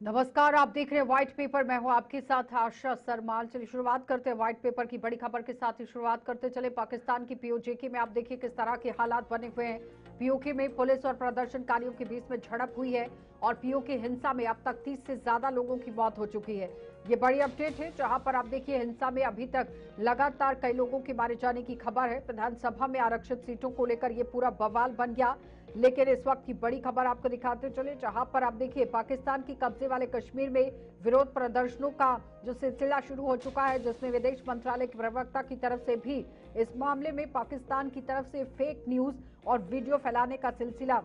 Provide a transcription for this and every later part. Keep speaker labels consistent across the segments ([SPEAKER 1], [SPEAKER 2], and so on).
[SPEAKER 1] नमस्कार, आप देख रहे हैं व्हाइट पेपर। मैं हूं आपके साथ आशा सरमाल। चलिए शुरुआत करते हैं व्हाइट पेपर की बड़ी खबर के साथ ही शुरुआत करते चले। पाकिस्तान की पीओके में आप देखिए किस तरह के हालात बने हुए हैं। पीओके में पुलिस और प्रदर्शनकारियों के बीच में झड़प हुई है और पीओके हिंसा में अब तक 30 से ज्यादा लोगों की मौत हो चुकी है। ये बड़ी अपडेट है, जहां पर आप देखिए हिंसा में अभी तक लगातार कई लोगों के मारे जाने की खबर है। विधानसभा में आरक्षित सीटों को लेकर ये पूरा बवाल बन गया। लेकिन इस वक्त की बड़ी खबर आपको दिखाते चले, जहां पर आप देखिए पाकिस्तान की कब्जे वाले कश्मीर में विरोध प्रदर्शनों का जो सिलसिला शुरू हो चुका है, जिसमें विदेश मंत्रालय के प्रवक्ता की तरफ से भी इस मामले में पाकिस्तान की तरफ से फेक न्यूज और वीडियो फैलाने का सिलसिला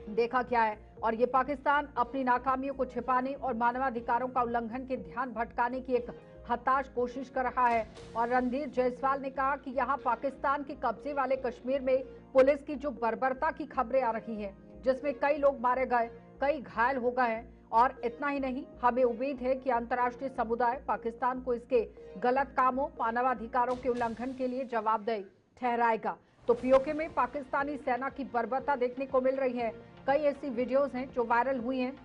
[SPEAKER 1] देखा गया है। और ये पाकिस्तान अपनी नाकामियों को छिपाने और मानवाधिकारों का उल्लंघन के ध्यान भटकाने की एक हताश कोशिश कर रहा है। और रणधीर जायसवाल ने कहा कि यहाँ पाकिस्तान के कब्जे वाले कश्मीर में पुलिस की जो बर्बरता की खबरें आ रही हैं, जिसमें कई लोग मारे गए, कई घायल हो गए हैं। और इतना ही नहीं, हमें उम्मीद है कि अंतर्राष्ट्रीय समुदाय पाकिस्तान को इसके गलत कामों, मानवाधिकारों के उल्लंघन के लिए जवाबदेह ठहराएगा। तो पीओके में पाकिस्तानी सेना की बर्बरता देखने को मिल रही है। कई ऐसी वीडियोस हैं जो वायरल हुई हैं।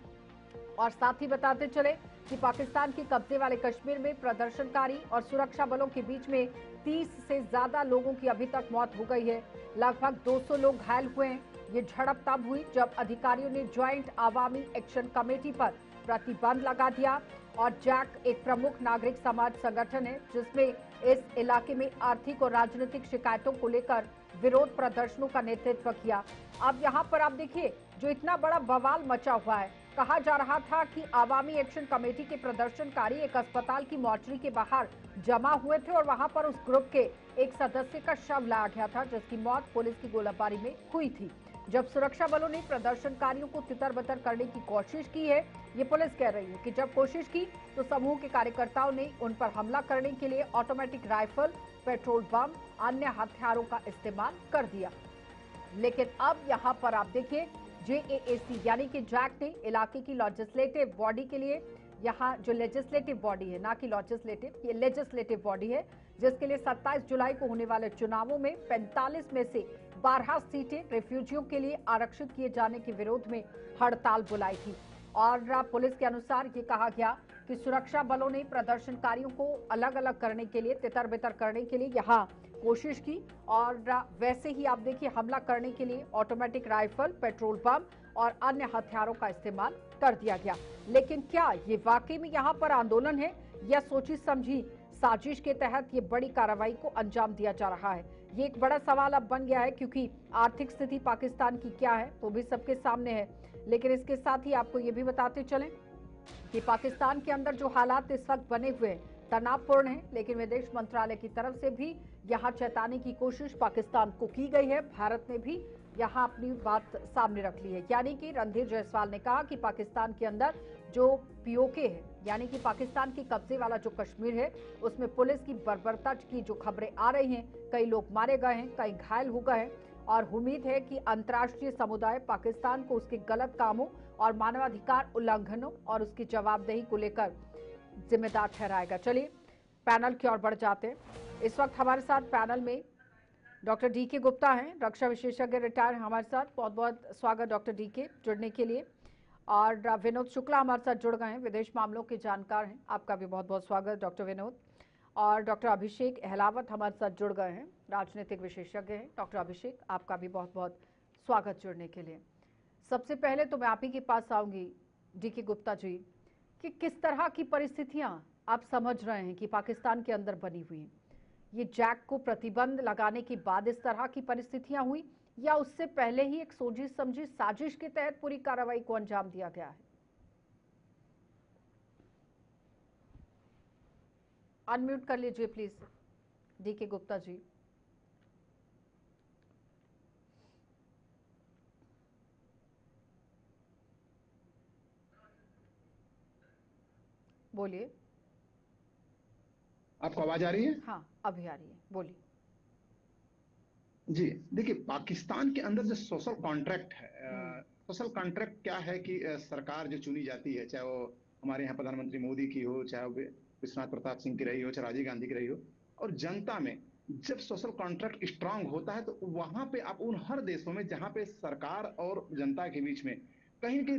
[SPEAKER 1] और साथ ही बताते चले कि पाकिस्तान की कब्जे वाले कश्मीर में प्रदर्शनकारी और सुरक्षा बलों के बीच में 30 से ज्यादा लोगों की अभी तक मौत हो गई है। लगभग 200 लोग घायल हुए हैं। ये झड़प तब हुई जब अधिकारियों ने ज्वाइंट आवामी एक्शन कमेटी पर प्रतिबंध लगा दिया। और जैक एक प्रमुख नागरिक समाज संगठन है, जिसमें इस इलाके में आर्थिक और राजनीतिक शिकायतों को लेकर विरोध प्रदर्शनों का नेतृत्व किया। अब यहाँ पर आप देखिए जो इतना बड़ा बवाल मचा हुआ है। कहा जा रहा था कि आवामी एक्शन कमेटी के प्रदर्शनकारी एक अस्पताल की मॉर्चरी के बाहर जमा हुए थे और वहां पर उस ग्रुप के एक सदस्य का शव लाया गया था, जिसकी मौत पुलिस की गोलाबारी में हुई थी। जब सुरक्षा बलों ने प्रदर्शनकारियों को तितर-बितर करने की कोशिश की है, ये पुलिस कह रही है कि जब कोशिश की तो समूह के कार्यकर्ताओं ने उन पर हमला करने के लिए ऑटोमेटिक राइफल, पेट्रोल बम, अन्य हथियारों का इस्तेमाल कर दिया। लेकिन अब यहां पर आप देखिए जेएएसी यानी कि जैक ने इलाके की लेजिस्लेटिव बॉडी के लिए, यहाँ जो लेजिस्लेटिव बॉडी है, ना कि लेजिस्लेटिव, ये लेजिस्लेटिव बॉडी है, जिसके लिए 27 जुलाई को होने वाले चुनावों में 45 में से 12 सीटें रिफ्यूजियों के लिए आरक्षित किए जाने के विरोध में हड़ताल बुलाई थी। और पुलिस के अनुसार ये कहा गया कि सुरक्षा बलों ने प्रदर्शनकारियों को अलग अलग करने के लिए, तितर बितर करने के लिए यहाँ कोशिश की। और वैसे ही आप देखिए हमला करने के लिए ऑटोमेटिक राइफल, पेट्रोल बम और अन्य हथियारों का इस्तेमाल कर दिया गया। लेकिन क्या ये वाकई में यहाँ पर आंदोलन है या सोची समझी साजिश के तहत ये बड़ी कार्रवाई को अंजाम दिया जा रहा है? ये एक बड़ा सवाल अब बन गया है, क्योंकि आर्थिक स्थिति पाकिस्तान की क्या है वो भी सबके सामने है। लेकिन इसके साथ ही आपको ये भी बताते चलें कि पाकिस्तान के अंदर जो हालात इस वक्त बने हुए हैं तनावपूर्ण है। लेकिन विदेश मंत्रालय की तरफ से भी यहाँ चेताने की कोशिश पाकिस्तान को की गई है। भारत ने भी यहाँ अपनी बात सामने रख ली है। यानी कि रणधीर जायसवाल ने कहा कि पाकिस्तान के अंदर जो पीओके है, यानी कि पाकिस्तान की कब्जे वाला जो कश्मीर है, उसमें पुलिस की बर्बरता की जो खबरें आ रही हैं, कई लोग मारे गए हैं, कई घायल हो गए हैं। और उम्मीद है कि अंतर्राष्ट्रीय समुदाय पाकिस्तान को उसके गलत कामों और मानवाधिकार उल्लंघनों और उसकी जवाबदेही को लेकर जिम्मेदार ठहराएगा। चलिए पैनल की ओर बढ़ जाते हैं। इस वक्त हमारे साथ पैनल में डॉक्टर डीके गुप्ता हैं, रक्षा विशेषज्ञ रिटायर हमारे साथ। बहुत बहुत स्वागत डॉक्टर डीके जुड़ने के लिए। और विनोद शुक्ला हमारे साथ जुड़ गए हैं, विदेश मामलों के जानकार हैं। आपका भी बहुत बहुत स्वागत डॉक्टर विनोद। और डॉक्टर अभिषेक अहलावत हमारे साथ जुड़ गए हैं, राजनीतिक विशेषज्ञ हैं। डॉक्टर अभिषेक, आपका भी बहुत बहुत स्वागत जुड़ने के लिए। सबसे पहले तो मैं आप ही के पास आऊंगी डीके गुप्ता जी, कि किस तरह की परिस्थितियां आप समझ रहे हैं कि पाकिस्तान के अंदर बनी हुई हैं? ये जैक को प्रतिबंध लगाने के बाद इस तरह की परिस्थितियां हुई, या उससे पहले ही एक सोची समझी साजिश के तहत पूरी कार्रवाई को अंजाम दिया गया है? अनम्यूट कर लीजिए प्लीज डीके गुप्ता जी। बोलिए।
[SPEAKER 2] आपको आवाज आ रही है?
[SPEAKER 1] हाँ, अभी आ रही है, बोलिए।
[SPEAKER 2] जी। देखिए, पाकिस्तान के अंदर जो सोशल कॉन्ट्रैक्ट है,
[SPEAKER 1] हम्म।
[SPEAKER 2] सोशल कॉन्ट्रैक्ट क्या है कि सरकार जो चुनी जाती है, चाहे वो हमारे यहाँ प्रधानमंत्री मोदी की हो, चाहे वो विश्वनाथ प्रताप सिंह की रही हो, चाहे राजीव गांधी की रही हो, और जनता में जब सोशल कॉन्ट्रैक्ट स्ट्रांग होता है तो वहां पे आप उन हर देशों में जहां पे सरकार और जनता के बीच में कहीं के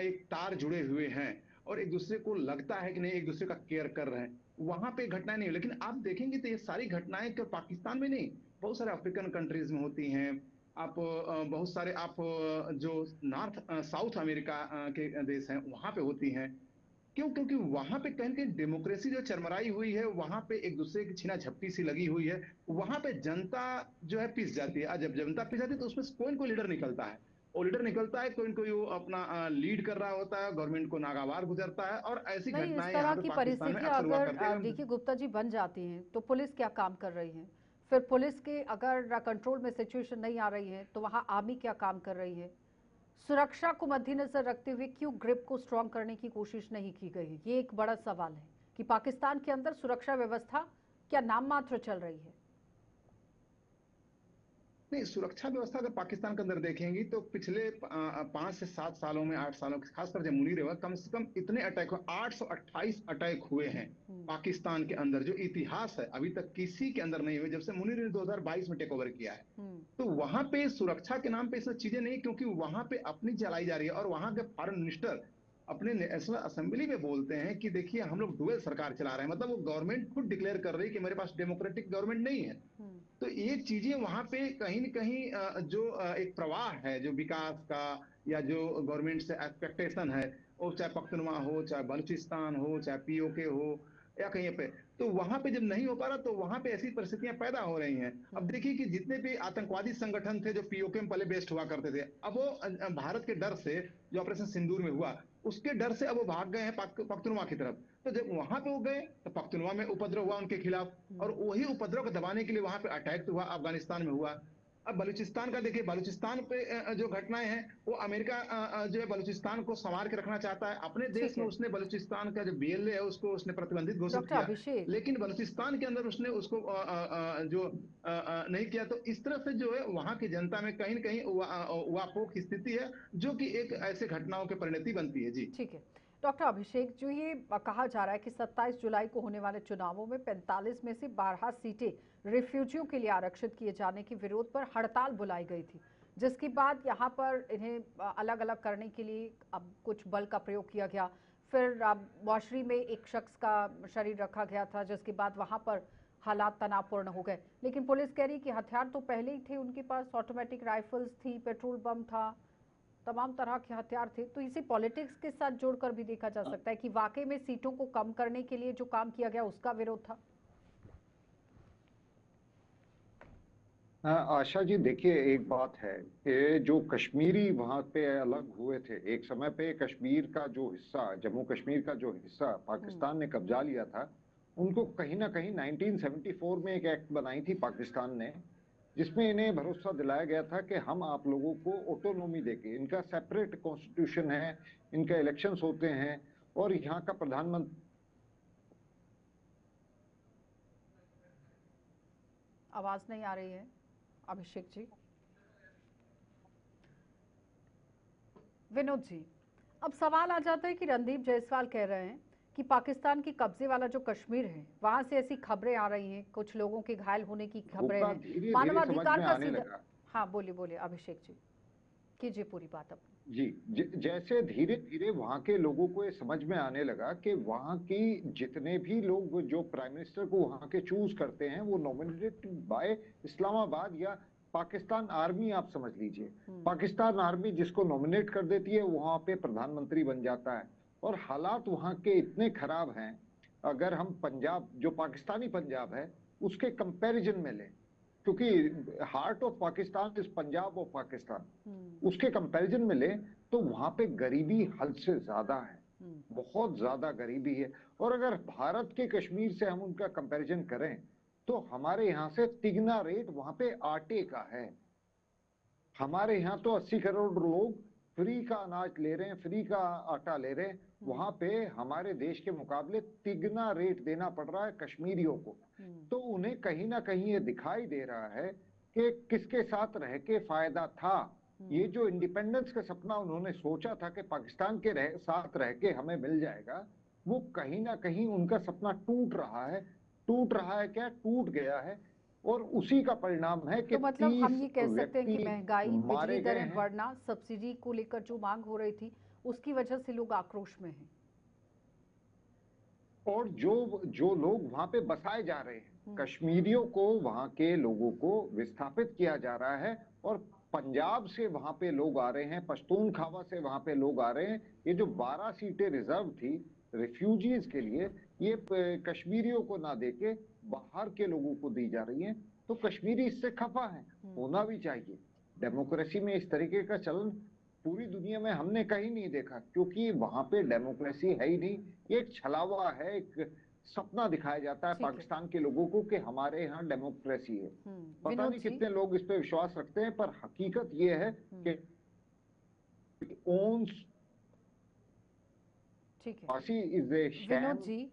[SPEAKER 2] एक तार जुड़े हुए हैं, और एक दूसरे को लगता है कि नहीं एक दूसरे का केयर कर रहे हैं, वहां पे घटनाएं नहीं हुई। लेकिन आप देखेंगे तो ये सारी घटनाएं केवल पाकिस्तान में नहीं, बहुत सारे अफ्रीकन कंट्रीज में होती हैं। आप बहुत सारे आप जो नॉर्थ साउथ अमेरिका के देश हैं वहां पे होती हैं। क्यों? क्योंकि वहां पे कहीं ना कहीं डेमोक्रेसी जो चरमराई हुई है, वहां पे एक दूसरे की छीना झपटी सी लगी हुई है। वहां पे जनता जो है पिस जाती है। जब जनता पिस जाती है तो उसमें से कोई न कोई लीडर निकलता है, और लीडर निकलता है कोई न कोई वो अपना लीड कर रहा होता है, गवर्नमेंट को नागवार गुजरता है, और ऐसी
[SPEAKER 1] नहीं, इस
[SPEAKER 2] घटनाएं
[SPEAKER 1] तरह
[SPEAKER 2] यहाँ पे
[SPEAKER 1] की
[SPEAKER 2] पाकिस्तान में
[SPEAKER 1] परिस्थितियां
[SPEAKER 2] अक्सर हुआ
[SPEAKER 1] अगर
[SPEAKER 2] करती है।
[SPEAKER 1] देखिए गुप्ता जी बन जाती हैं तो पुलिस क्या काम कर रही है? फिर पुलिस के अगर कंट्रोल में सिचुएशन नहीं आ रही है तो वहां आर्मी क्या काम कर रही है? सुरक्षा को मद्देनजर रखते हुए क्यों ग्रिप को स्ट्रांग करने की कोशिश नहीं की गई? ये एक बड़ा सवाल है कि पाकिस्तान के अंदर सुरक्षा व्यवस्था क्या नाम मात्र चल रही है?
[SPEAKER 2] नहीं, सुरक्षा व्यवस्था अगर पाकिस्तान के अंदर देखेंगी तो पिछले 5 से 7 सालों में, 8 सालों में, खासकर जब मुनीर हुआ, कम से कम इतने अटैक हुए, 828 अटैक हुए हैं पाकिस्तान के अंदर, जो इतिहास है अभी तक किसी के अंदर नहीं हुए जब से मुनीर ने 2022 में टेक ओवर किया है। तो वहां पे सुरक्षा के नाम पे ये सब चीजें नहीं, क्योंकि वहां पे अपनी चलाई जा रही है। और वहां के फॉरेन मिनिस्टर अपने नेशनल असेंबली में बोलते हैं कि देखिए हम लोग डुअल सरकार चला रहे हैं, मतलब वो गवर्नमेंट खुद डिक्लेयर कर रही है कि मेरे पास डेमोक्रेटिक गवर्नमेंट नहीं है। तो ये चीजें वहां पे कहीं न कहीं जो एक प्रवाह है जो विकास का, या जो गवर्नमेंट से एक्सपेक्टेशन है, वो चाहे पख्तूनवा हो, चाहे बलूचिस्तान हो, चाहे पीओके हो, या कहीं पे, तो वहां पे जब नहीं हो पा रहा तो वहां पे ऐसी परिस्थितियां पैदा हो रही हैं। अब देखिए कि जितने भी आतंकवादी संगठन थे जो पीओके में पहले बेस्ड हुआ करते थे, अब वो भारत के डर से, जो ऑपरेशन सिंदूर में हुआ उसके डर से अब वो भाग गए हैं पख्तूनवा की तरफ। तो जब वहां पे वो गए तो पख्तूनवा में उपद्रव हुआ उनके खिलाफ, और वही उपद्रव को दबाने के लिए वहां पे अटैक हुआ, अफगानिस्तान में हुआ। अब बलूचिस्तान का देखिए, बलूचिस्तान पे जो घटनाएं हैं, वो अमेरिका जो है बलूचिस्तान को संवार के रखना चाहता है अपने देश
[SPEAKER 1] ठीक
[SPEAKER 2] में।
[SPEAKER 1] है
[SPEAKER 2] उसने बलूचिस्तान का जो बीएलए है उसको उसने प्रतिबंधित घोषित
[SPEAKER 1] डॉक्टर
[SPEAKER 2] किया,
[SPEAKER 1] अभिषेक।
[SPEAKER 2] लेकिन बलूचिस्तान के अंदर उसने उसको जो नहीं किया। तो इस तरह से जो है वहां की जनता में कहीं न कहीं वापोक स्थिति है, जो कि एक ऐसे घटनाओं की परिणति बनती है। जी।
[SPEAKER 1] ठीक है डॉक्टर अभिषेक, जो ये कहा जा रहा है कि 27 जुलाई को होने वाले चुनावों में 45 में से 12 सीटें रिफ्यूजियों के लिए आरक्षित किए जाने के विरोध पर हड़ताल बुलाई गई थी, जिसके बाद यहाँ पर इन्हें अलग अलग करने के लिए अब कुछ बल का प्रयोग किया गया। फिर मौशरी में एक शख्स का शरीर रखा गया था, जिसके बाद वहाँ पर हालात तनावपूर्ण हो गए। लेकिन पुलिस कह रही कि हथियार तो पहले ही थे उनके पास, ऑटोमेटिक राइफल्स थी, पेट्रोल बम था, तमाम तरह के हथियार थे। तो इसे पॉलिटिक्स के साथ जोड़कर भी देखा जा सकता है कि वाकई में सीटों को कम करने के लिए जो काम किया गया उसका विरोध था।
[SPEAKER 3] हाँ आशा जी, देखिए एक बात है कि जो कश्मीरी वहां पे अलग हुए थे, एक समय पे कश्मीर का जो हिस्सा, जम्मू कश्मीर का जो हिस्सा पाकिस्तान ने कब्जा लिया था, उनको कहीं ना कहीं 1974 में एक एक्ट बनाई थी पाकिस्तान ने, जिसमें इन्हें भरोसा दिलाया गया था कि हम आप लोगों को ऑटोनॉमी देके, इनका सेपरेट कॉन्स्टिट्यूशन है, इनका इलेक्शंस होते हैं, और यहाँ का प्रधानमंत्री।
[SPEAKER 1] आवाज नहीं आ रही है अभिषेक जी। विनोद जी, अब सवाल आ जाता है कि रणदीप जायसवाल कह रहे हैं कि पाकिस्तान की कब्जे वाला जो कश्मीर है वहां से ऐसी खबरें आ रही हैं, कुछ लोगों के घायल होने की खबरें
[SPEAKER 3] होगा,
[SPEAKER 1] हैं,
[SPEAKER 3] धीरे धीरे समझ
[SPEAKER 1] मानवाधिकार
[SPEAKER 3] में
[SPEAKER 1] का
[SPEAKER 3] आने
[SPEAKER 1] सीधा।
[SPEAKER 3] लगा।
[SPEAKER 1] हाँ बोलिए बोलिए अभिषेक जी, कीजिए पूरी बात अपनी।
[SPEAKER 3] जी, जैसे धीरे धीरे वहां के लोगों को ये समझ में आने लगा कि वहां की जितने भी लोग जो प्राइम मिनिस्टर को वहां के चूज करते हैं वो नॉमिनेटेड बाय इस्लामाबाद या पाकिस्तान आर्मी, आप समझ लीजिए पाकिस्तान आर्मी जिसको नॉमिनेट कर देती है वहां पे प्रधानमंत्री बन जाता है। और हालात वहां के इतने खराब हैं, अगर हम पंजाब, जो पाकिस्तानी पंजाब है, उसके कंपैरिजन में लें, क्योंकि heart of Pakistan is Punjab of Pakistan, उसके कंपैरिजन में ले तो वहां पे गरीबी हद से ज्यादा है, बहुत ज्यादा गरीबी है। और अगर भारत के कश्मीर से हम उनका कंपैरिजन करें तो हमारे यहाँ से तिगना रेट वहां पे आटे का है। हमारे यहाँ तो 80 करोड़ लोग फ्री का अनाज ले रहे हैं, फ्री का आटा ले रहे हैं, वहां पे हमारे देश के मुकाबले तिगना रेट देना पड़ रहा है कश्मीरियों को। तो उन्हें कहीं ना कहीं ये दिखाई दे रहा है कि किसके साथ रह के फायदा था। ये जो इंडिपेंडेंस का सपना उन्होंने सोचा था कि पाकिस्तान के साथ रह के हमें मिल जाएगा, वो कहीं ना कहीं उनका सपना टूट रहा है। टूट रहा है क्या, टूट गया है। और उसी का परिणाम है कि
[SPEAKER 1] तो मतलब हम
[SPEAKER 3] 30
[SPEAKER 1] ये कह सकते हैं कि
[SPEAKER 3] व्यक्ति
[SPEAKER 1] महंगाई, बिजली
[SPEAKER 3] मारे गए
[SPEAKER 1] दरें
[SPEAKER 3] हैं।
[SPEAKER 1] बढ़ना, सब्सिडी को लेकर जो मांग हो रही थी उसकी वजह से लोग आक्रोश में हैं।
[SPEAKER 3] और जो जो लोग वहां पे बसाए जा रहे हैं, कश्मीरियों को, वहां के लोगों को विस्थापित किया जा रहा है। और पंजाब से वहां पे लोग आ रहे हैं, पश्तूनख्वा से वहां पे लोग आ रहे हैं। ये जो 12 सीटें रिजर्व थी रिफ्यूजीज के लिए, ये कश्मीरियों को ना देके बाहर के लोगों को दी जा रही है। तो कश्मीरी इससे खफा है, होना भी चाहिए। डेमोक्रेसी में इस तरीके का चलन पूरी दुनिया में हमने कहीं नहीं देखा, क्योंकि वहां पे डेमोक्रेसी है ही नहीं। ये एक छलावा है, एक सपना दिखाया जाता है
[SPEAKER 1] ठीक है।
[SPEAKER 3] पाकिस्तान के लोगों को कि हमारे यहाँ डेमोक्रेसी है। पता
[SPEAKER 1] विनोद
[SPEAKER 3] नहीं
[SPEAKER 1] जी।
[SPEAKER 3] कितने लोग इस पे विश्वास रखते हैं, पर हकीकत ये है कि ओन्स
[SPEAKER 1] ठीक है
[SPEAKER 3] फांसी इज ए
[SPEAKER 1] विनोद
[SPEAKER 3] शैम।
[SPEAKER 1] जी,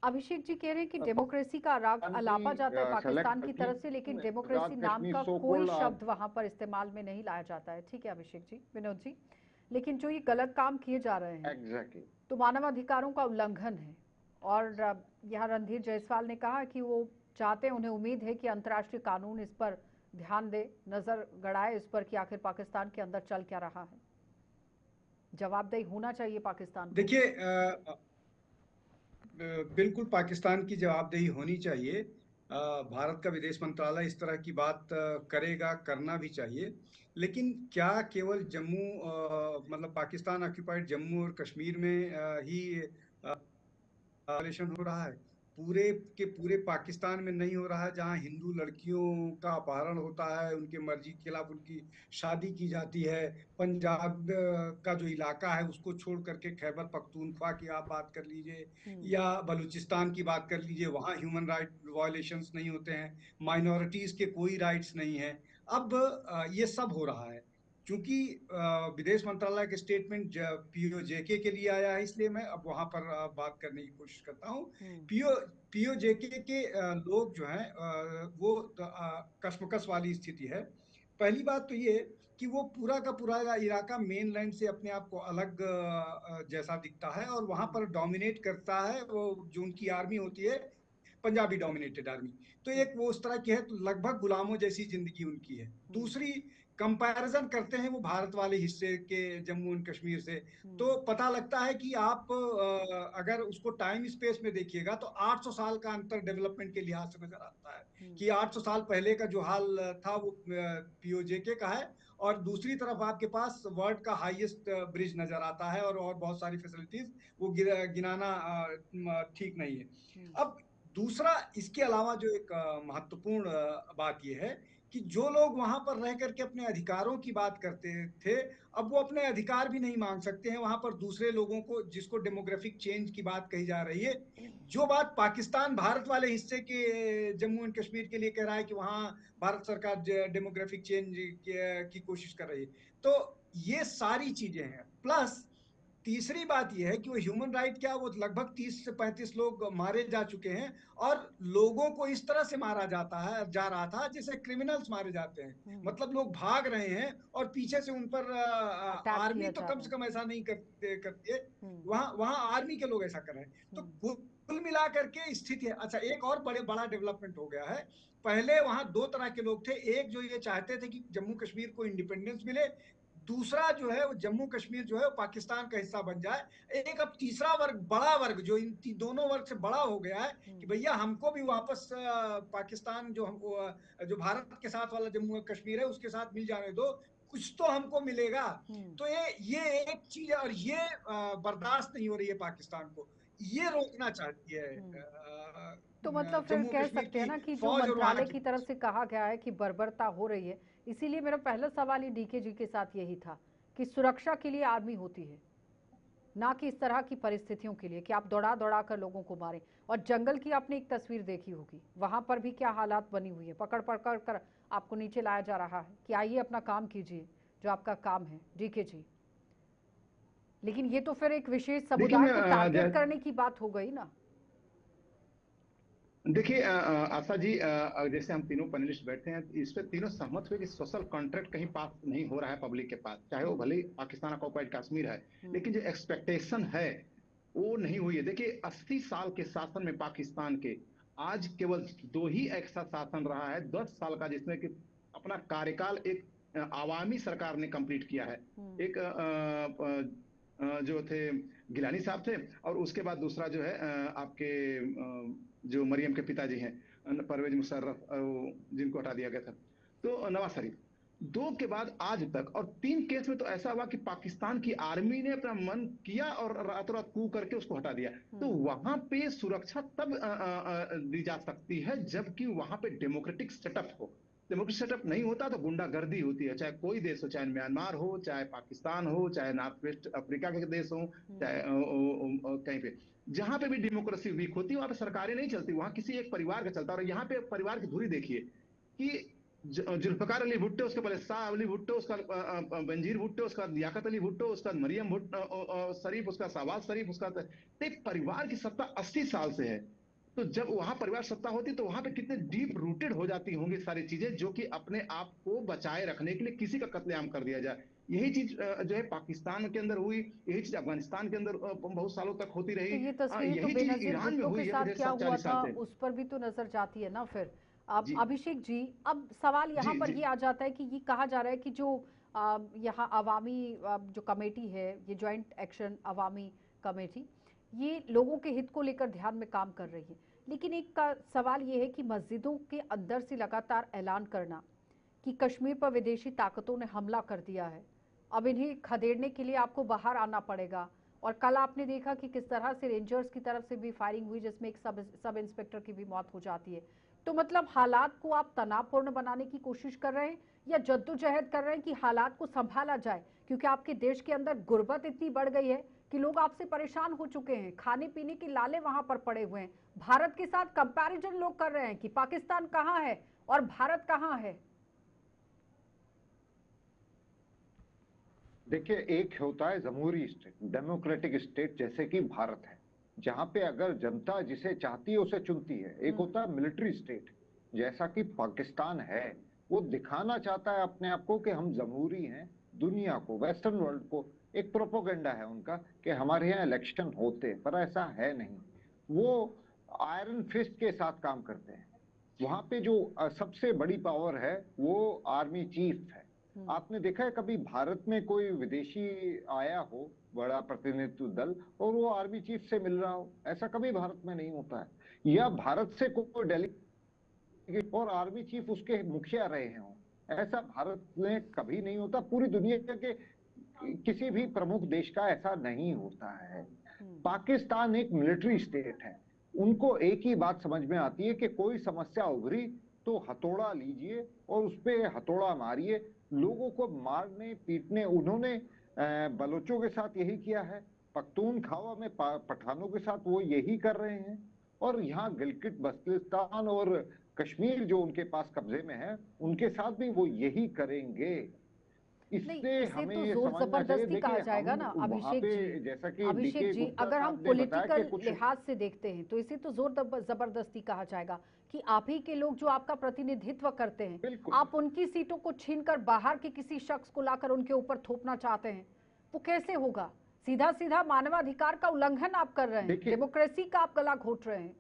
[SPEAKER 1] अभिषेक जी कह रहे हैं कि डेमोक्रेसी का राग अलापा जाता है पाकिस्तान की तरफ से, लेकिन डेमोक्रेसी नाम का कोई शब्द वहां पर इस्तेमाल में नहीं लाया जाता है। ठीक है अभिषेक जी, विनोद जी, लेकिन जो ये गलत काम किए जा रहे हैं
[SPEAKER 3] एग्जैक्टली
[SPEAKER 1] तो मानवाधिकारों का उल्लंघन है। और यहाँ रणधीर जायसवाल ने कहा कि वो चाहते हैं, उन्हें उम्मीद है कि अंतर्राष्ट्रीय कानून इस पर ध्यान दे, नजर गड़ाए इस पर कि आखिर पाकिस्तान के अंदर चल क्या रहा है। जवाबदेही होना चाहिए पाकिस्तान को।
[SPEAKER 4] देखिए, बिल्कुल पाकिस्तान की जवाबदेही होनी चाहिए। भारत का विदेश मंत्रालय इस तरह की बात करेगा, करना भी चाहिए। लेकिन क्या केवल जम्मू मतलब पाकिस्तान ऑक्यूपाइड जम्मू और कश्मीर में ही वायलेशन हो रहा है? पूरे के पूरे पाकिस्तान में नहीं हो रहा है, जहां हिंदू लड़कियों का अपहरण होता है, उनके मर्जी के खिलाफ उनकी शादी की जाती है। पंजाब का जो इलाका है उसको छोड़ करके खैबर पख्तूनख्वा की आप बात कर लीजिए, या बलूचिस्तान की बात कर लीजिए, वहां ह्यूमन राइट वायलेशंस नहीं होते हैं, माइनॉरिटीज के कोई राइट्स नहीं है। अब ये सब हो रहा है। क्योंकि विदेश मंत्रालय के स्टेटमेंट पीओजेके के लिए आया है, इसलिए मैं अब वहां पर बात करने की कोशिश करता हूँ। पीओजेके के लोग जो हैं वो कशमकश वाली स्थिति है। पहली बात तो ये कि वो पूरा का पूरा इलाका मेनलैंड से अपने आप को अलग जैसा दिखता है, और वहां पर डोमिनेट करता है वो जो उनकी आर्मी होती है, पंजाबी डोमिनेटेड आर्मी। तो एक वो उस तरह की है, तो लगभग गुलामों जैसी जिंदगी उनकी है। दूसरी, कंपैरिजन करते हैं वो भारत वाले हिस्से के जम्मू एंड कश्मीर से, तो पता लगता है कि आप अगर उसको टाइम स्पेस में देखिएगा तो 800 साल का अंतर डेवलपमेंट के लिहाज से नजर आता है। कि 800 साल पहले का जो हाल था वो पीओजेके का है, और दूसरी तरफ आपके पास वर्ल्ड का हाईएस्ट ब्रिज नजर आता है, और बहुत सारी फैसिलिटीज वो गिनाना ठीक नहीं है। अब दूसरा, इसके अलावा जो एक महत्वपूर्ण बात यह है कि जो लोग वहां पर रह करके अपने अधिकारों की बात करते थे, अब वो अपने अधिकार भी नहीं मांग सकते हैं वहां पर दूसरे लोगों को, जिसको डेमोग्राफिक चेंज की बात कही जा रही है। जो बात पाकिस्तान भारत वाले हिस्से के जम्मू एंड कश्मीर के लिए कह रहा है कि वहां भारत सरकार डेमोग्राफिक चेंज की कोशिश कर रही है। तो ये सारी चीजें हैं। प्लस तीसरी बात यह है कि वो ह्यूमन राइट क्या, वो लगभग 30 से 35 लोग मारे जा चुके हैं, और लोगों को इस तरह से मारा जा रहा था जैसे क्रिमिनल्स मारे जाते हैं। मतलब लोग भाग रहे हैं और पीछे से उन पर आर्मी तो कम से कम ऐसा नहीं करती है, वहां वहां आर्मी के लोग ऐसा कर रहे हैं। तो कुल मिला करके स्थिति है। अच्छा, एक और बड़ा डेवलपमेंट हो गया है। पहले वहां दो तरह के लोग थे, एक जो ये चाहते थे कि जम्मू कश्मीर को इंडिपेंडेंस मिले, दूसरा जो है वो जम्मू कश्मीर जो है वो पाकिस्तान का हिस्सा बन जाए। एक अब तीसरा वर्ग, बड़ा वर्ग, जो इन दोनों वर्ग से बड़ा हो गया है कि भैया हमको भी वापस पाकिस्तान जो भारत के साथ वाला जम्मू कश्मीर है उसके साथ मिल जाने दो, कुछ तो हमको मिलेगा। तो ये एक चीज है, और ये बर्दाश्त नहीं हो रही है पाकिस्तान को, ये रोकना चाहती है
[SPEAKER 1] तो मतलब फिर
[SPEAKER 4] जम्मू
[SPEAKER 1] कह
[SPEAKER 4] कश्मीर
[SPEAKER 1] सकते हैं
[SPEAKER 4] की
[SPEAKER 1] ना कि जो
[SPEAKER 4] फौज और वहां
[SPEAKER 1] मंत्रालय
[SPEAKER 4] की
[SPEAKER 1] की तरफ से कहा गया है कि बर्बरता हो रही है, इसीलिए मेरा पहला सवाल ही डीके जी के साथ यही था कि सुरक्षा के लिए आर्मी होती है, ना कि इस तरह की परिस्थितियों के लिए कि आप दौड़ा दौड़ा कर लोगों को मारें। और जंगल की आपने एक तस्वीर देखी होगी, वहां पर भी क्या हालात बनी हुई है, पकड़ पकड़ कर आपको नीचे लाया जा रहा है कि आइए अपना काम कीजिए जो आपका काम है, डीके जी। लेकिन ये तो फिर एक विशेष समुदाय को टारगेट करने की बात हो गई ना।
[SPEAKER 2] देखिए आशा जी, जैसे हम तीनों पैनलिस्ट बैठे हैं, इस पे तीनों सहमत हुए कि सोशल कॉन्ट्रैक्ट कहीं पास नहीं हो रहा है पब्लिक के पास, चाहे वो भले ही पाकिस्तान ऑक्युपाइड कश्मीर है, लेकिन जो एक्सपेक्टेशन है वो नहीं हुई है। देखिए 80 साल के शासन में पाकिस्तान के आज केवल 2 ही ऐसा शासन रहा है 10 साल का, जिसमें कि अपना कार्यकाल एक अवामी सरकार ने कंप्लीट किया है। एक जो थे गिलानी साहब थे, और उसके बाद दूसरा जो है आपके जो मरियम के पिताजी हैं, परवेज मुशर्रफ, जिनको हटा दिया गया था, तो नवाज शरीफ। दो के बाद आज तक, और 3 केस में तो ऐसा हुआ कि पाकिस्तान की आर्मी ने अपना मन किया और रातों रात कू करके उसको हटा दिया। तो वहां पे सुरक्षा तब दी जा सकती है जबकि वहां पे डेमोक्रेटिक सेटअप हो। डेमोक्रेटिक सेटअप नहीं होता तो गुंडागर्दी होती है, चाहे कोई देश हो, चाहे म्यांमार हो, चाहे पाकिस्तान हो, चाहे नॉर्थ वेस्ट अफ्रीका के देश हो, चाहे कहीं पे जहां पे भी डेमोक्रेसी वीक होती है वहां पे सरकारें नहीं चलती, वहां किसी एक परिवार का चलता है। और यहाँ पे परिवार की धुरी देखिए कि जुल्फकार अली भुट्टो, उसके पहले शाह अली भुट्टो, उसका बेनजीर भुट्टो, उसका लियाकत अली भुट्टो, उसका मरियम भुट्टो शरीफ, उसका शहबाज शरीफ, उसका तो एक परिवार की सत्ता 80 साल से है। तो जब वहां परिवार सत्ता होती तो वहां पे कितने डीप रूटेड हो जाती होंगी सारी चीजें, जो कि अपने आप को बचाए रखने के लिए किसी का कत्लेआम कर दिया जाए। यही चीज जो है पाकिस्तान के अंदर हुई, यही चीज अफगानिस्तान के अंदर बहुत सालों तक होती
[SPEAKER 1] तो
[SPEAKER 2] रही,
[SPEAKER 1] ये तस्वीरें तो
[SPEAKER 2] यही चीज
[SPEAKER 1] बेनजीर
[SPEAKER 2] ईरान में
[SPEAKER 1] भुट्टो के
[SPEAKER 2] हुई है
[SPEAKER 1] साथ
[SPEAKER 2] पिछले
[SPEAKER 1] क्या हुआ
[SPEAKER 2] 40
[SPEAKER 1] था
[SPEAKER 2] साल से।
[SPEAKER 1] उस पर भी तो नजर जाती है ना फिर। अब
[SPEAKER 2] जी
[SPEAKER 1] अभिषेक जी, अब सवाल यहाँ
[SPEAKER 2] जी
[SPEAKER 1] पर
[SPEAKER 2] जी
[SPEAKER 1] ये आ जाता है कि ये कहा जा रहा है कि जो यहाँ अवामी जो कमेटी है, ये जॉइंट एक्शन अवामी कमेटी, ये लोगों के हित को लेकर ध्यान में काम कर रही है। लेकिन एक का सवाल ये है कि मस्जिदों के अंदर से लगातार ऐलान करना कि कश्मीर पर विदेशी ताकतों ने हमला कर दिया है, अब इन्हें खदेड़ने के लिए आपको बाहर आना पड़ेगा। और कल आपने देखा कि किस तरह से रेंजर्स की तरफ से भी फायरिंग हुई, जिसमें एक सब इंस्पेक्टर की भी मौत हो जाती है। तो मतलब हालात को आप तनावपूर्ण बनाने की कोशिश कर रहे हैं या जद्दोजहद कर रहे हैं कि हालात को संभाला जाए, क्योंकि आपके देश के अंदर गुर्बत इतनी बढ़ गई है कि लोग आपसे परेशान हो चुके हैं, खाने पीने के लाले वहां पर पड़े हुए हैं। भारत के साथ कंपैरिजन लोग कर रहे हैं कि पाकिस्तान कहाँ है और भारत कहाँ है।
[SPEAKER 3] देखिए, एक होता है जमहूरी स्टेट, डेमोक्रेटिक स्टेट, जैसे कि भारत है, जहां पे अगर जनता जिसे चाहती है उसे चुनती है। एक होता है मिलिट्री स्टेट, जैसा कि पाकिस्तान है। वो दिखाना चाहता है अपने आप को कि हम जमहूरी हैं, दुनिया को, वेस्टर्न वर्ल्ड को। एक प्रोपोगेंडा है उनका कि हमारे यहाँ इलेक्शन होते हैं, पर ऐसा है नहीं। वो आयरन फिस्ट के साथ काम करते हैं। वहां पे जो सबसे बड़ी पावर है वो आर्मी चीफ है। आपने देखा है कभी भारत में कोई विदेशी आया हो, बड़ा प्रतिनिधित्व दल, और वो आर्मी चीफ से मिल रहा हो? ऐसा कभी भारत में नहीं होता है। या भारत से कोई डेलीगेट और आर्मी चीफ उसके मुखिया रहे हों, ऐसा भारत में कभी नहीं होता। पूरी दुनिया के किसी भी प्रमुख देश का ऐसा नहीं होता है। पाकिस्तान एक मिलिट्री स्टेट है। उनको एक ही बात समझ में आती है कि कोई समस्या उभरी तो हथौड़ा लीजिए और उस पे हथौड़ा मारिए, लोगों को मारने पीटने। उन्होंने बलोचों के साथ यही किया है, पख्तूनख्वा में पठानों के साथ वो यही कर रहे हैं, और यहाँ गिलगित बल्तिस्तान और कश्मीर जो उनके पास कब्जे में है, उनके साथ भी वो यही करेंगे। इससे हमें
[SPEAKER 1] तो
[SPEAKER 3] ये
[SPEAKER 1] जोर
[SPEAKER 3] समझना चाहिए।
[SPEAKER 1] जबरदस्ती कहा
[SPEAKER 3] देखिए,
[SPEAKER 1] जाएगा ना
[SPEAKER 3] हम वहां
[SPEAKER 1] अभिषेक
[SPEAKER 3] पे,
[SPEAKER 1] जी।
[SPEAKER 3] जैसा कि
[SPEAKER 1] अभिषेक
[SPEAKER 3] डीके
[SPEAKER 1] जी,
[SPEAKER 3] गुप्ता
[SPEAKER 1] अगर हम
[SPEAKER 3] साहब ने बताया
[SPEAKER 1] पॉलिटिकल
[SPEAKER 3] कि कुछ
[SPEAKER 1] लिहाज से देखते हैं तो इसे तो जोर जबरदस्ती कहा जाएगा कि आप ही के लोग जो आपका प्रतिनिधित्व करते हैं,
[SPEAKER 3] बिल्कुल
[SPEAKER 1] आप उनकी सीटों को छीनकर बाहर के किसी शख्स को लाकर उनके ऊपर थोपना चाहते हैं। वो कैसे होगा? सीधा सीधा मानवाधिकार का उल्लंघन आप कर रहे हैं, डेमोक्रेसी का आप गला घोट रहे हैं।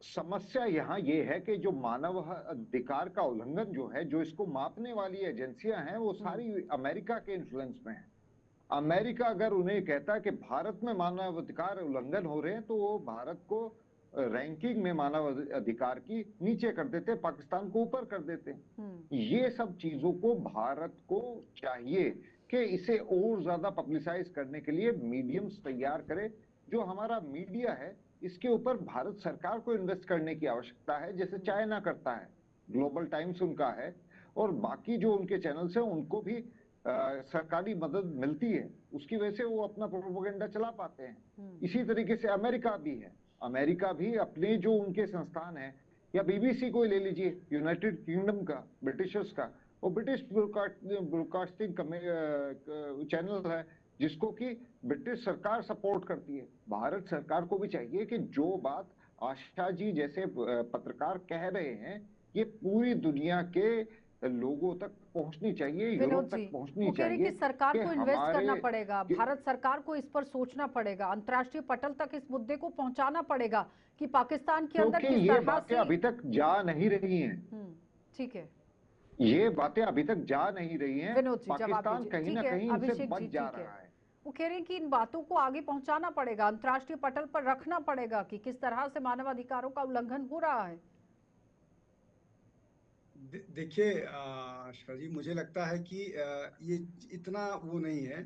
[SPEAKER 3] समस्या यहाँ ये है कि जो मानव अधिकार का उल्लंघन जो है, जो इसको मापने वाली एजेंसियां हैं, वो सारी अमेरिका के इन्फ्लुएंस में है। अमेरिका अगर उन्हें कहता है कि भारत में मानव अधिकार उल्लंघन हो रहे हैं, तो वो भारत को रैंकिंग में मानव अधिकार की नीचे कर देते, पाकिस्तान को ऊपर कर देते। ये सब चीजों को भारत को चाहिए कि इसे और ज्यादा पब्लिसाइज करने के लिए मीडियम्स तैयार करे। जो हमारा मीडिया है, इसके ऊपर भारत सरकार को इन्वेस्ट करने की आवश्यकता है, जैसे चाइना करता है। ग्लोबल टाइम्स उनका है, और बाकी जो उनके चैनल्स हैं उनको भी सरकारी मदद मिलती है, उसकी वजह से वो अपना प्रोपेगेंडा चला पाते हैं। इसी तरीके से अमेरिका भी है। अमेरिका भी अपने जो उनके संस्थान है, या बीबीसी को ले लीजिए, यूनाइटेड किंगडम का, ब्रिटिशर्स का, वो ब्रिटिश ब्रॉडकास्टिंग चैनल है, जिसको कि ब्रिटिश सरकार सपोर्ट करती है। भारत सरकार को भी चाहिए कि जो बात आशा जी जैसे पत्रकार कह रहे हैं, ये पूरी दुनिया के लोगों तक पहुंचनी चाहिए, यूरोप तक पहुंचनी चाहिए।
[SPEAKER 1] कि सरकार को इन्वेस्ट करना पड़ेगा, भारत सरकार को इस पर सोचना पड़ेगा, अंतर्राष्ट्रीय पटल तक इस मुद्दे को पहुंचाना पड़ेगा कि पाकिस्तान के अंदर किस
[SPEAKER 3] ये
[SPEAKER 1] तरह
[SPEAKER 3] बातें
[SPEAKER 1] से
[SPEAKER 3] अभी तक जा नहीं रही हैं।
[SPEAKER 1] ठीक है,
[SPEAKER 3] ये बातें अभी तक जा नहीं रही हैं।
[SPEAKER 1] विनोद जी,
[SPEAKER 3] पाकिस्तान कहीं ना कहीं इनसे बच जा रहा है।
[SPEAKER 1] वो कह रहे हैं कि इन बातों को आगे पहुंचाना पड़ेगा, अंतर्राष्ट्रीय पटल पर रखना पड़ेगा कि किस तरह से मानवाधिकारों का उल्लंघन हो रहा है।
[SPEAKER 4] देखिए आशा जी, मुझे लगता है कि ये इतना वो नहीं है।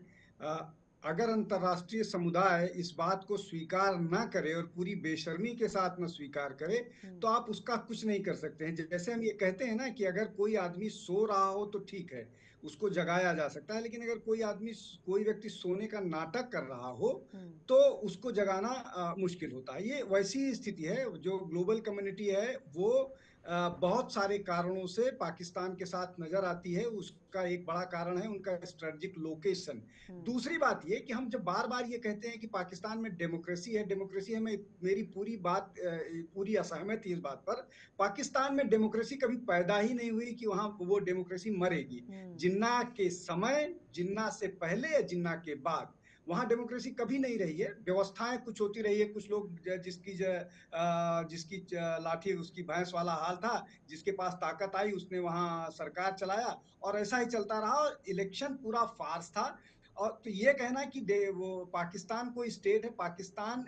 [SPEAKER 4] अगर अंतर्राष्ट्रीय समुदाय इस बात को स्वीकार ना करे और पूरी बेशर्मी के साथ न स्वीकार करे, तो आप उसका कुछ नहीं कर सकते हैं। जैसे हम ये कहते हैं ना कि अगर कोई आदमी सो रहा हो तो ठीक है, उसको जगाया जा सकता है, लेकिन अगर कोई व्यक्ति सोने का नाटक कर रहा हो तो उसको जगाना मुश्किल होता है। ये वैसी स्थिति है। जो ग्लोबल कम्युनिटी है वो बहुत सारे कारणों से पाकिस्तान के साथ नजर आती है। उसका एक बड़ा कारण है उनका स्ट्रेटेजिक लोकेशन। दूसरी बात ये कि हम जब बार बार ये कहते हैं कि पाकिस्तान में डेमोक्रेसी है, मेरी पूरी असहमति है इस बात पर। पाकिस्तान में डेमोक्रेसी कभी पैदा ही नहीं हुई कि वहां वो डेमोक्रेसी मरेगी। जिन्ना के समय, जिन्ना से पहले या जिन्ना के बाद वहां डेमोक्रेसी कभी नहीं रही है। व्यवस्थाएं कुछ होती रही है, कुछ लोग जिसकी लाठी उसकी भैंस वाला हाल था, जिसके पास ताकत आई उसने वहां सरकार चलाया और ऐसा ही चलता रहा। इलेक्शन पूरा फार्स था। और तो ये कहना कि वो पाकिस्तान कोई स्टेट है, पाकिस्तान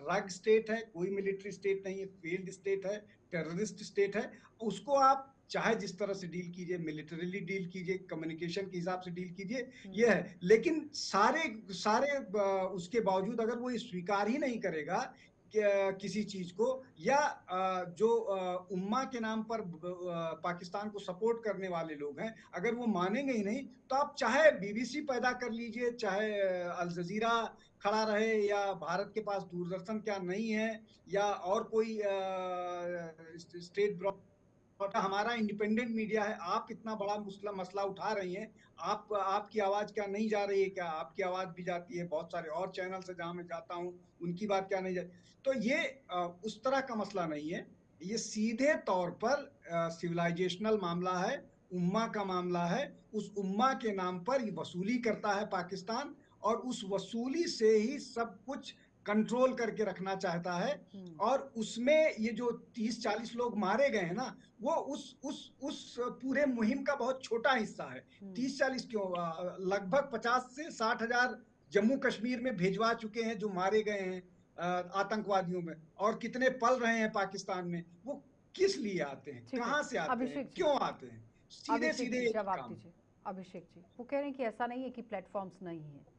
[SPEAKER 4] रग स्टेट है, कोई मिलिट्री स्टेट नहीं है, फेल्ड स्टेट है, टेररिस्ट स्टेट है। उसको आप चाहे जिस तरह से डील कीजिए, मिलिटरीली डील कीजिए, कम्युनिकेशन के हिसाब से डील कीजिए, ये है। लेकिन सारे सारे उसके बावजूद अगर वो ये स्वीकार ही नहीं करेगा किसी चीज को, या जो उम्मा के नाम पर पाकिस्तान को सपोर्ट करने वाले लोग हैं, अगर वो मानेंगे ही नहीं, तो आप चाहे बीबीसी पैदा कर लीजिए, चाहे अल जजीरा खड़ा रहे, या भारत के पास दूरदर्शन क्या नहीं है, या और कोई स्टेट हमारा इंडिपेंडेंट मीडिया है। आप इतना बड़ा मसला उठा रही हैं, आपकी आवाज क्या नहीं जा रही है? क्या आपकी आवाज भी जाती है? बहुत सारे और चैनल से जहां मैं जाता हूं उनकी बात क्या नहीं जाती? तो ये उस तरह का मसला नहीं है। ये सीधे तौर पर सिविलाइजेशनल मामला है, उम्मा का मामला है। उस उम्मा के नाम पर ये वसूली करता है पाकिस्तान, और उस वसूली से ही सब कुछ कंट्रोल करके रखना चाहता है। और उसमें ये जो 30-40 लोग मारे गए हैं ना, वो उस पूरे मुहिम का बहुत छोटा हिस्सा है। 30-40 क्यों, लगभग 50 से 60 हजार जम्मू कश्मीर में भेजवा चुके हैं जो मारे गए हैं आतंकवादियों में। और कितने पल रहे हैं पाकिस्तान में। वो किस लिए आते हैं,
[SPEAKER 1] ठीक है
[SPEAKER 4] कहां से आते हैं,
[SPEAKER 1] अभिषेक जी,
[SPEAKER 4] क्यों आते हैं? सीधे
[SPEAKER 1] अभिषेक
[SPEAKER 4] सीधे
[SPEAKER 1] जी
[SPEAKER 4] एक
[SPEAKER 1] जवाब
[SPEAKER 4] काम।
[SPEAKER 1] दीजिए। अभिषेक जी, वो कह रहे हैं कि ऐसा नहीं है कि प्लेटफॉर्म्स नहीं है।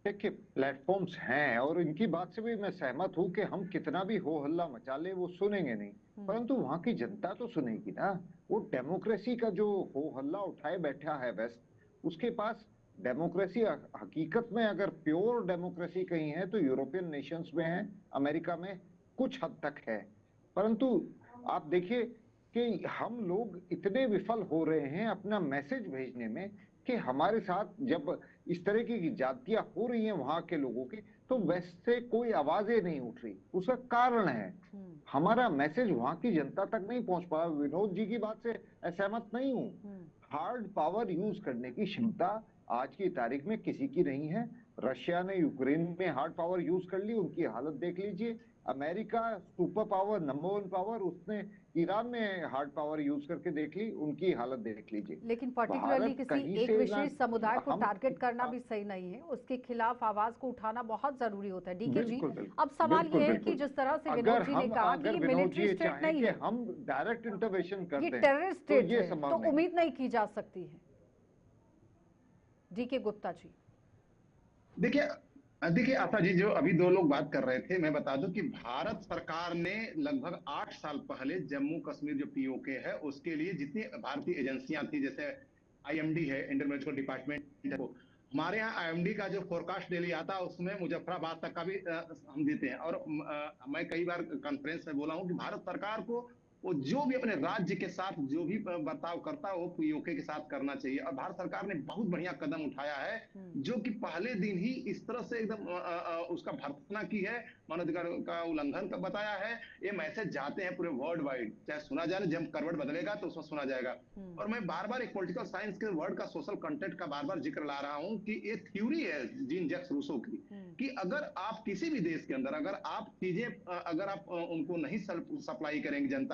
[SPEAKER 3] देखिए, प्लेटफॉर्म्स हैं और इनकी बात से भी मैं सहमत हूं कि हम कितना भी हो हल्ला मचा ले वो सुनेंगे नहीं, परंतु वहां की जनता तो सुनेगी ना। वो डेमोक्रेसी का जो हो हल्ला उठाए बैठा है वेस्ट, उसके पास डेमोक्रेसी हकीकत में अगर प्योर डेमोक्रेसी कहीं है तो यूरोपियन नेशंस में है, अमेरिका में कुछ हद तक है। परंतु आप देखिए कि हम लोग इतने विफल हो रहे हैं अपना मैसेज भेजने में कि हमारे साथ जब इस तरह की जातियां हो रही हैं वहां के लोगों की, तो वैसे कोई आवाजें नहीं उठ रही। उसका कारण है हमारा मैसेज वहां की जनता तक नहीं पहुंच पा रहा। विनोद जी की बात से असहमत नहीं हूं। हार्ड पावर यूज करने की क्षमता आज की तारीख में किसी की नहीं है। रशिया ने यूक्रेन में हार्ड पावर यूज कर ली, उनकी हालत देख लीजिए। America super power, number 1 power, उसने ईरान में हार्ड पावर यूज करके देख ली, उनकी हालत देख लीजिए।
[SPEAKER 1] लेकिन पर्टिकुलरली
[SPEAKER 3] भारत
[SPEAKER 1] किसी
[SPEAKER 3] कहीं
[SPEAKER 1] एक
[SPEAKER 3] से ना,
[SPEAKER 1] विशेष समुदाय को
[SPEAKER 3] हम
[SPEAKER 1] टारगेट करना भी सही नहीं है, उसके खिलाफ आवाज को उठाना बहुत जरूरी होता है। डीके जी,
[SPEAKER 3] बिल्कुल बिल्कुल
[SPEAKER 1] अब सवाल
[SPEAKER 3] बिल्कुल
[SPEAKER 1] ये है कि
[SPEAKER 3] बिल्कुल।
[SPEAKER 1] जिस तरह से
[SPEAKER 3] अगर
[SPEAKER 1] विनोद जी ने
[SPEAKER 3] हम
[SPEAKER 1] कहा कि
[SPEAKER 3] अगर
[SPEAKER 1] ये
[SPEAKER 3] विनोद जी
[SPEAKER 1] मिलिट्री
[SPEAKER 3] ये
[SPEAKER 1] स्टेट
[SPEAKER 3] चाहें
[SPEAKER 1] नहीं
[SPEAKER 3] कि
[SPEAKER 1] है,
[SPEAKER 3] हम डायरेक्ट इंटरवेंशन कर
[SPEAKER 1] ये
[SPEAKER 3] दें
[SPEAKER 1] टेररिस्ट
[SPEAKER 3] तो
[SPEAKER 1] स्टेट
[SPEAKER 3] ये
[SPEAKER 1] है, तो
[SPEAKER 3] संभव नहीं।
[SPEAKER 1] उम्मीद नहीं की जा सकती है। डीके गुप्ता जी,
[SPEAKER 2] देखिए देखिए आशा जी, जो अभी दो लोग बात कर रहे थे, मैं बता दूं कि भारत सरकार ने लगभग 8 साल पहले जम्मू कश्मीर जो पीओके है उसके लिए जितनी भारतीय एजेंसियां थी, जैसे आईएमडी है, इंडियन मेडिकल डिपार्टमेंट है, वो हमारे यहाँ आईएमडी का जो फोरकास्ट डेली आता है उसमें मुजफ्फराबाद तक का भी हम देते हैं। और मैं कई बार कॉन्फ्रेंस में बोला हूं कि भारत सरकार को वो जो भी अपने राज्य के साथ जो भी बर्ताव करता है वो पीओके के साथ करना चाहिए। और भारत सरकार ने बहुत बढ़िया कदम उठाया है, जो कि पहले दिन ही इस तरह से एकदम उसका भर्त्सना की है, मानवाधिकार का उल्लंघन का बताया है। ये मैसेज जाते हैं पूरे वर्ल्ड वाइड, चाहे सुना जाए, जब करवट बदलेगा तो उसमें सुना जाएगा। और मैं बार बार एक पॉलिटिकल साइंस के वर्ड का, सोशल कंटेंट का बार बार जिक्र ला रहा हूं कि ये थ्योरी है जीन जैक्स रूसो की, कि अगर आप किसी भी देश के अंदर अगर आप चीजें अगर आप उनको नहीं सप्लाई करेंगे जनता